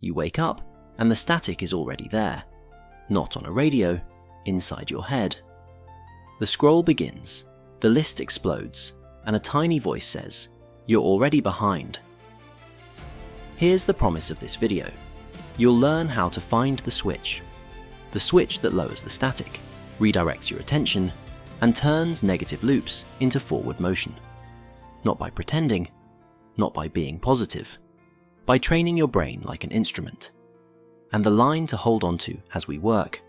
You wake up, and the static is already there. Not on a radio, inside your head. The scroll begins, the list explodes, and a tiny voice says, "You're already behind." Here's the promise of this video. You'll learn how to find the switch that lowers the static, redirects your attention, and turns negative loops into forward motion. Not by pretending, not by being positive, by training your brain like an instrument. And the line to hold on to as we work,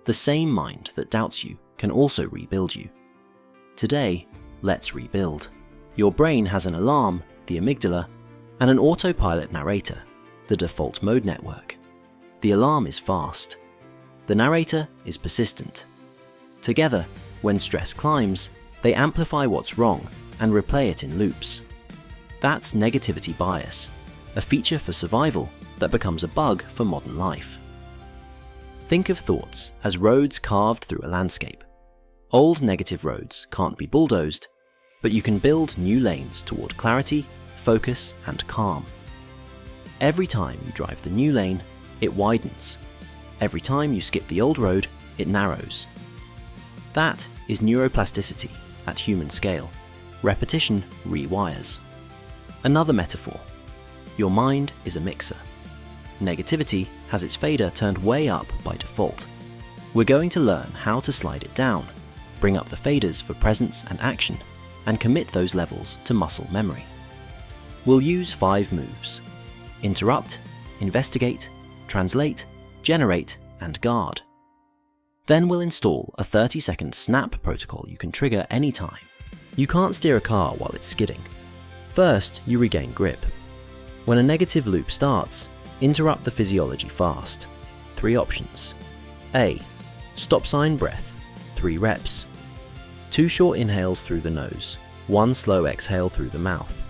the same mind that doubts you can also rebuild you. Today, let's rebuild. Your brain has an alarm, the amygdala, and an autopilot narrator, the default mode network. The alarm is fast. The narrator is persistent. Together, when stress climbs, they amplify what's wrong and replay it in loops. That's negativity bias, a feature for survival that becomes a bug for modern life. Think of thoughts as roads carved through a landscape. Old negative roads can't be bulldozed, but you can build new lanes toward clarity, focus, and calm. Every time you drive the new lane, it widens. Every time you skip the old road, it narrows. That is neuroplasticity at human scale. Repetition rewires. Another metaphor. Your mind is a mixer. Negativity has its fader turned way up by default. We're going to learn how to slide it down, bring up the faders for presence and action, and commit those levels to muscle memory. We'll use 5 moves: interrupt, investigate, translate, generate, and guard. Then we'll install a 30-second snap protocol you can trigger anytime. You can't steer a car while it's skidding. First, you regain grip. When a negative loop starts, interrupt the physiology fast. 3 options. A. Stop sign breath, 3 reps. 2 short inhales through the nose, 1 slow exhale through the mouth.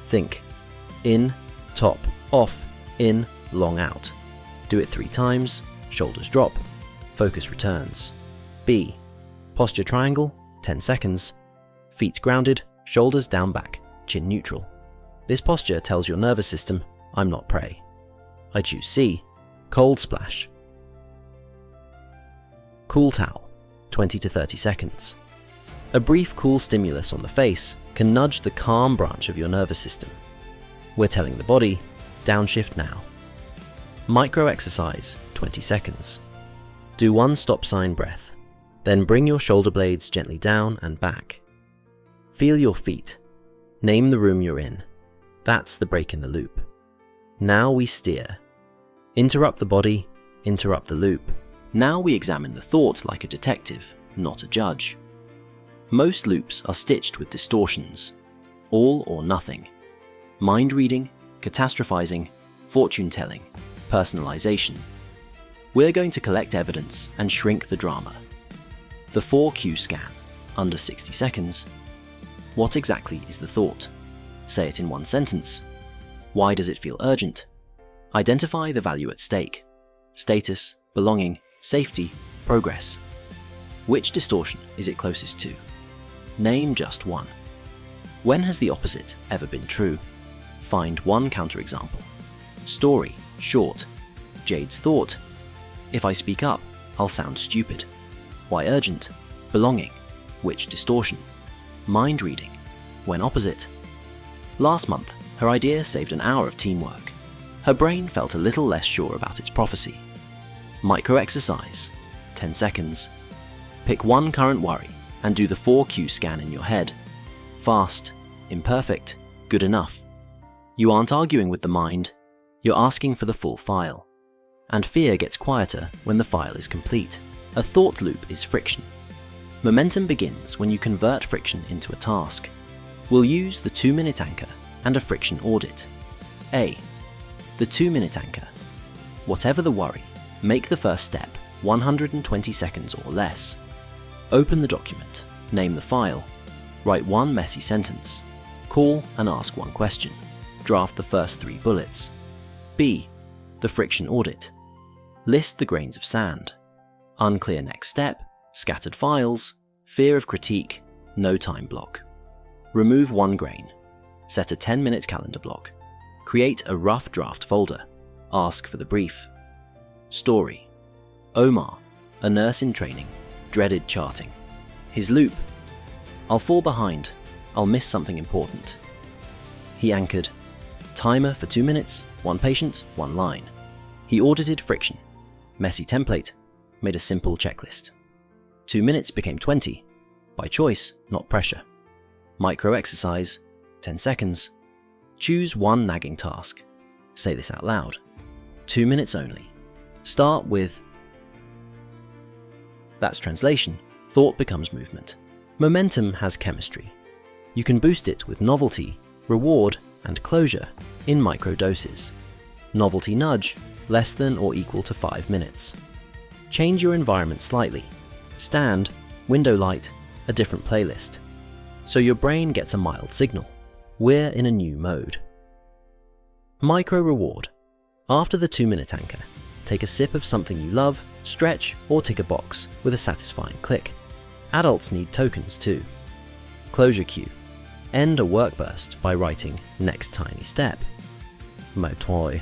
Think. In, top, off, in, long out. Do it 3 times, shoulders drop, focus returns. B. Posture triangle, 10 seconds. Feet grounded, shoulders down back, chin neutral. This posture tells your nervous system, I'm not prey. I choose C. Cold splash. Cool towel, 20 to 30 seconds. A brief cool stimulus on the face can nudge the calm branch of your nervous system. We're telling the body, downshift now. Micro exercise, 20 seconds. Do 1 stop sign breath, then bring your shoulder blades gently down and back. Feel your feet. Name the room you're in. That's the break in the loop. Now we steer. Interrupt the body, interrupt the loop. Now we examine the thought like a detective, not a judge. Most loops are stitched with distortions. All or nothing. Mind reading, catastrophizing, fortune telling, personalization. We're going to collect evidence and shrink the drama. The 4Q scan, under 60 seconds. What exactly is the thought? Say it in 1 sentence. Why does it feel urgent? Identify the value at stake. Status, belonging, safety, progress. Which distortion is it closest to? Name just one. When has the opposite ever been true? Find 1 counterexample. Story, short. Jade's thought. If I speak up, I'll sound stupid. Why urgent? Belonging. Which distortion? Mind reading. When opposite? Last month, her idea saved an hour of teamwork. Her brain felt a little less sure about its prophecy. Micro exercise. 10 seconds. Pick 1 current worry and do the 4Q scan in your head. Fast, imperfect, good enough. You aren't arguing with the mind, you're asking for the full file. And fear gets quieter when the file is complete. A thought loop is friction. Momentum begins when you convert friction into a task. We'll use the 2-minute anchor and a friction audit. A. The 2-minute anchor. Whatever the worry, make the first step 120 seconds or less. Open the document, name the file, write 1 messy sentence, call and ask 1 question, draft the first 3 bullets. B. The friction audit. List the grains of sand. Unclear next step, scattered files, fear of critique, no time block. Remove 1 grain. Set a 10-minute calendar block. Create a rough draft folder. Ask for the brief. Story. Omar, a nurse in training, dreaded charting. His loop. I'll fall behind. I'll miss something important. He anchored. Timer for 2 minutes, 1 patient, 1 line. He audited friction. Messy template. Made a simple checklist. 2 minutes became 20. By choice, not pressure. Micro exercise. 10 seconds. Choose one nagging task. Say this out loud. 2 minutes only. Start with. That's translation. Thought becomes movement. Momentum has chemistry. You can boost it with novelty, reward, and closure in micro doses. Novelty nudge, less than or equal to 5 minutes. Change your environment slightly. Stand, window light, a different playlist. So your brain gets a mild signal. We're in a new mode. Micro reward. After the 2-minute anchor, take a sip of something you love, stretch, or tick a box with a satisfying click. Adults need tokens too. Closure cue. End a work burst by writing next tiny step. Mo toy.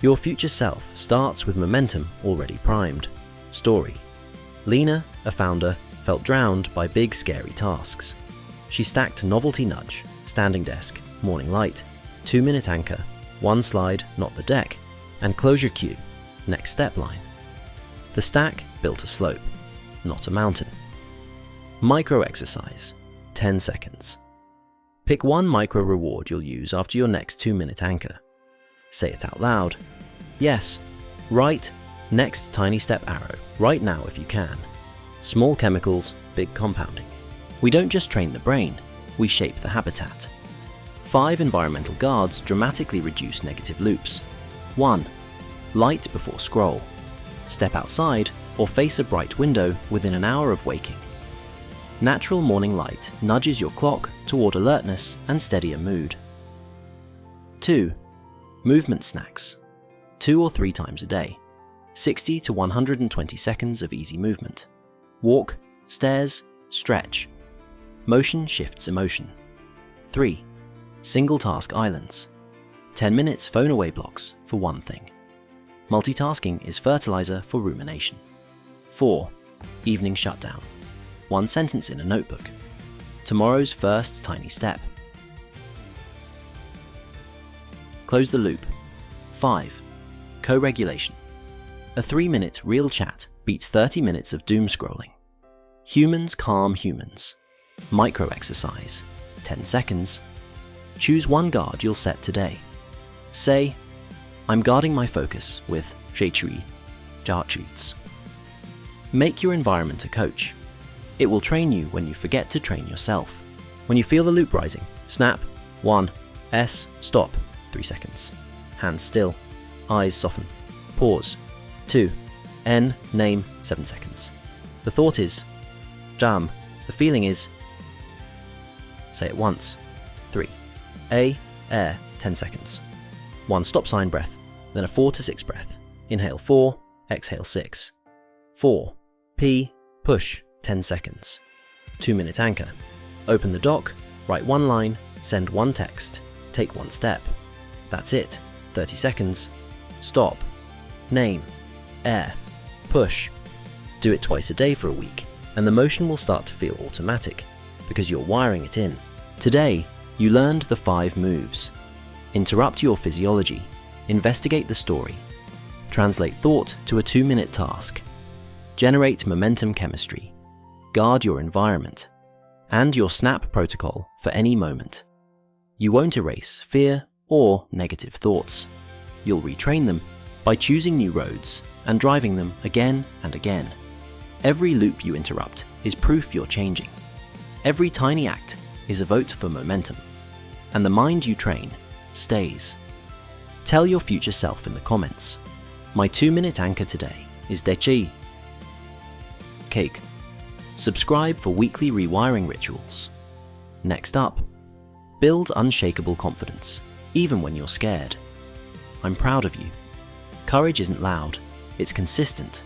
Your future self starts with momentum already primed. Story. Lena, a founder, felt drowned by big scary tasks. She stacked novelty nudge, standing desk, morning light, 2-minute anchor, 1 slide, not the deck, and closure cue, next step line. The stack built a slope, not a mountain. Micro exercise, 10 seconds. Pick one micro reward you'll use after your next 2-minute anchor. Say it out loud. Yes, write next tiny step arrow right now if you can. Small chemicals, big compounding. We don't just train the brain, we shape the habitat. 5 environmental guards dramatically reduce negative loops. 1. Light before scroll. Step outside or face a bright window within an hour of waking. Natural morning light nudges your clock toward alertness and steadier mood. 2. Movement snacks. 2 or 3 times a day. 60 to 120 seconds of easy movement. Walk, stairs, stretch. Motion shifts emotion. 3. Single task islands. 10 minutes phone away blocks for one thing. Multitasking is fertilizer for rumination. 4. Evening shutdown. 1 sentence in a notebook. Tomorrow's first tiny step. Close the loop. 5. Co-regulation. A 3-minute real chat beats 30 minutes of doom scrolling. Humans calm humans. Micro exercise. 10 seconds. Choose one guard you'll set today. Say, I'm guarding my focus with Shui Jarchuts. Make your environment a coach. It will train you when you forget to train yourself. When you feel the loop rising, snap. 1. S. Stop. 3 seconds. Hands still. Eyes soften. Pause. 2. N. Name. 7 seconds. The thought is jam. The feeling is. Say it once. 3. A. Air. 10 seconds. 1 stop sign breath, then a 4 to 6 breath. Inhale 4, exhale 6. 4. P. Push. 10 seconds. 2-minute anchor. Open the doc, write 1 line, send 1 text, take 1 step. That's it. 30 seconds. Stop. Name. Air. Push. Do it twice a day for a week, and the motion will start to feel automatic, because you're wiring it in. Today, you learned the 5 moves. Interrupt your physiology. Investigate the story. Translate thought to a 2-minute task. Generate momentum chemistry. Guard your environment. And your snap protocol for any moment. You won't erase fear or negative thoughts. You'll retrain them by choosing new roads and driving them again and again. Every loop you interrupt is proof you're changing. Every tiny act is a vote for momentum. And the mind you train stays. Tell your future self in the comments. My 2-minute anchor today is Dechi. Cake. Subscribe for weekly rewiring rituals. Next up, build unshakable confidence, even when you're scared. I'm proud of you. Courage isn't loud, it's consistent